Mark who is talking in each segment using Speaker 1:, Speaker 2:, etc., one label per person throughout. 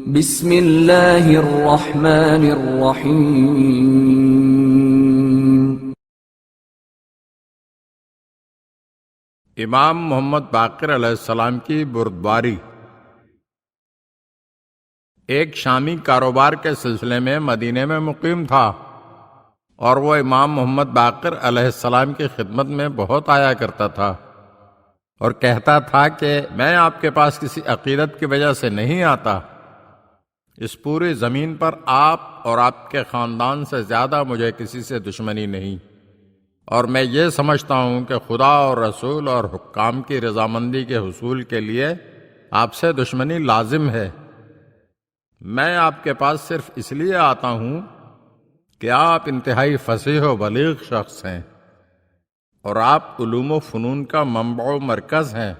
Speaker 1: بسم اللہ الرحمن الرحیم۔
Speaker 2: امام محمد باقر علیہ السلام کی بردباری۔ ایک شامی کاروبار کے سلسلے میں مدینے میں مقیم تھا اور وہ امام محمد باقر علیہ السلام کی خدمت میں بہت آیا کرتا تھا اور کہتا تھا کہ میں آپ کے پاس کسی عقیدت کی وجہ سے نہیں آتا، اس پوری زمین پر آپ اور آپ کے خاندان سے زیادہ مجھے کسی سے دشمنی نہیں، اور میں یہ سمجھتا ہوں کہ خدا اور رسول اور حکام کی رضامندی کے حصول کے لیے آپ سے دشمنی لازم ہے۔ میں آپ کے پاس صرف اس لیے آتا ہوں کہ آپ انتہائی فصیح و بلیغ شخص ہیں اور آپ علوم و فنون کا منبع و مرکز ہیں،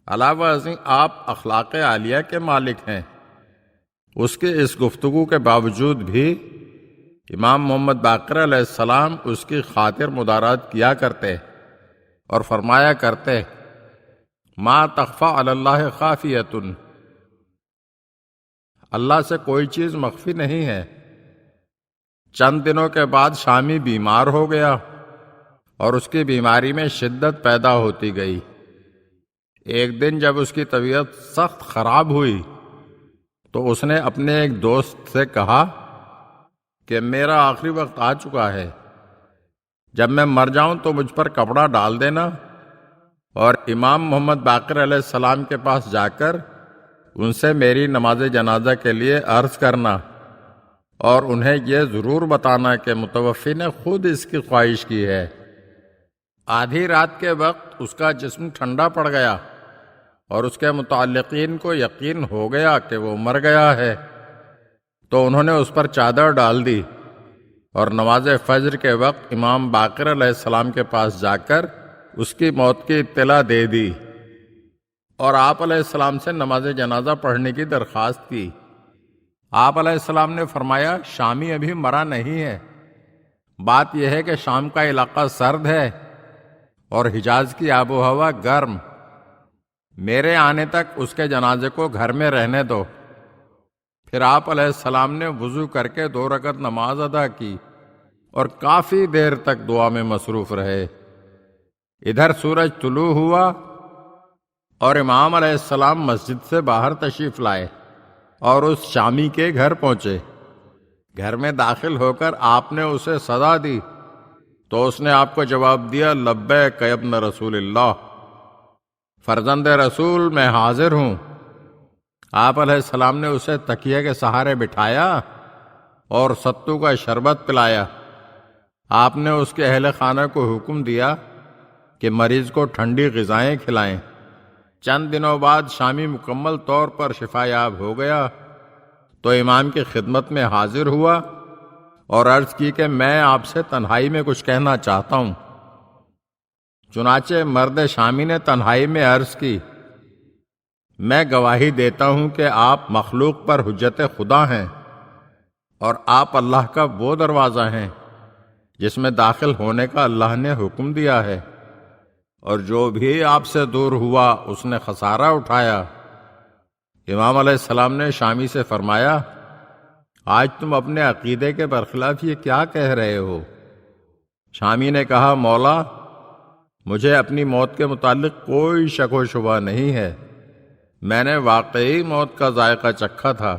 Speaker 2: علاوہ ازیں آپ اخلاق عالیہ کے مالک ہیں۔ اس کی اس گفتگو کے باوجود بھی امام محمد باقر علیہ السلام اس کی خاطر مدارات کیا کرتے اور فرمایا کرتے، ما تخفی علی اللہ خافیۃ، اللہ سے کوئی چیز مخفی نہیں ہے۔ چند دنوں کے بعد شامی بیمار ہو گیا اور اس کی بیماری میں شدت پیدا ہوتی گئی۔ ایک دن جب اس کی طبیعت سخت خراب ہوئی تو اس نے اپنے ایک دوست سے کہا کہ میرا آخری وقت آ چکا ہے، جب میں مر جاؤں تو مجھ پر کپڑا ڈال دینا اور امام محمد باقر علیہ السلام کے پاس جا کر ان سے میری نماز جنازہ کے لیے عرض کرنا اور انہیں یہ ضرور بتانا کہ متوفی نے خود اس کی خواہش کی ہے۔ آدھی رات کے وقت اس کا جسم ٹھنڈا پڑ گیا اور اس کے متعلقین کو یقین ہو گیا کہ وہ مر گیا ہے، تو انہوں نے اس پر چادر ڈال دی اور نماز فجر کے وقت امام باقر علیہ السلام کے پاس جا کر اس کی موت کی اطلاع دے دی اور آپ علیہ السلام سے نماز جنازہ پڑھنے کی درخواست کی۔ آپ علیہ السلام نے فرمایا، شامی ابھی مرا نہیں ہے، بات یہ ہے کہ شام کا علاقہ سرد ہے اور حجاز کی آب و ہوا گرم، میرے آنے تک اس کے جنازے کو گھر میں رہنے دو۔ پھر آپ علیہ السلام نے وضو کر کے 2 رکعت نماز ادا کی اور کافی دیر تک دعا میں مصروف رہے۔ ادھر سورج طلوع ہوا اور امام علیہ السلام مسجد سے باہر تشریف لائے اور اس شامی کے گھر پہنچے۔ گھر میں داخل ہو کر آپ نے اسے صدا دی تو اس نے آپ کو جواب دیا، لبیک ابن رسول اللہ، فرزند رسول میں حاضر ہوں۔ آپ علیہ السلام نے اسے تکیے کے سہارے بٹھایا اور ستو کا شربت پلایا۔ آپ نے اس کے اہل خانہ کو حکم دیا کہ مریض کو ٹھنڈی غذائیں کھلائیں۔ چند دنوں بعد شامی مکمل طور پر شفا یاب ہو گیا تو امام کی خدمت میں حاضر ہوا اور عرض کی کہ میں آپ سے تنہائی میں کچھ کہنا چاہتا ہوں۔ چنانچہ مرد شامی نے تنہائی میں عرض کی، میں گواہی دیتا ہوں کہ آپ مخلوق پر حجت خدا ہیں اور آپ اللہ کا وہ دروازہ ہیں جس میں داخل ہونے کا اللہ نے حکم دیا ہے، اور جو بھی آپ سے دور ہوا اس نے خسارہ اٹھایا۔ امام علیہ السلام نے شامی سے فرمایا، آج تم اپنے عقیدے کے برخلاف یہ کیا کہہ رہے ہو؟ شامی نے کہا، مولا، مجھے اپنی موت کے متعلق کوئی شک و شبہ نہیں ہے، میں نے واقعی موت کا ذائقہ چکھا تھا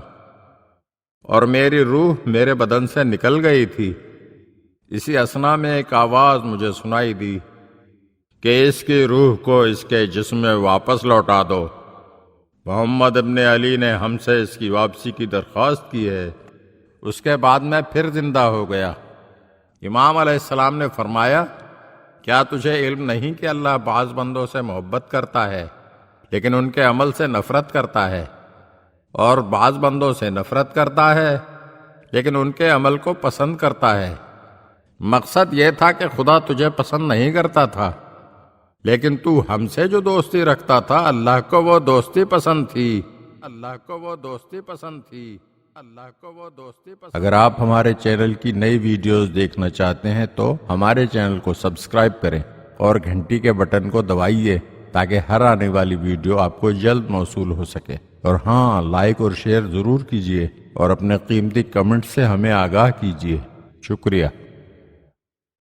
Speaker 2: اور میری روح میرے بدن سے نکل گئی تھی۔ اسی اثنا میں ایک آواز مجھے سنائی دی کہ اس کی روح کو اس کے جسم میں واپس لوٹا دو۔ محمد ابن علی نے ہم سے اس کی واپسی کی درخواست کی ہے۔ اس کے بعد میں پھر زندہ ہو گیا۔ امام علیہ السلام نے فرمایا، کیا تجھے علم نہیں کہ اللہ بعض بندوں سے محبت کرتا ہے لیکن ان کے عمل سے نفرت کرتا ہے، اور بعض بندوں سے نفرت کرتا ہے لیکن ان کے عمل کو پسند کرتا ہے؟ مقصد یہ تھا کہ خدا تجھے پسند نہیں کرتا تھا، لیکن تو ہم سے جو دوستی رکھتا تھا اللہ کو وہ دوستی پسند تھی، اللہ کو وہ دوستی پسند تھی، اللہ کو وہ دوستی پسند۔ اگر آپ ہمارے چینل کی نئی ویڈیوز دیکھنا چاہتے ہیں تو ہمارے چینل کو سبسکرائب کریں اور گھنٹی کے بٹن کو دبائیے تاکہ ہر آنے والی ویڈیو آپ کو جلد موصول ہو سکے۔ اور ہاں، لائک اور شیئر ضرور کیجیے اور اپنے قیمتی کمنٹ سے ہمیں آگاہ کیجیے۔ شکریہ۔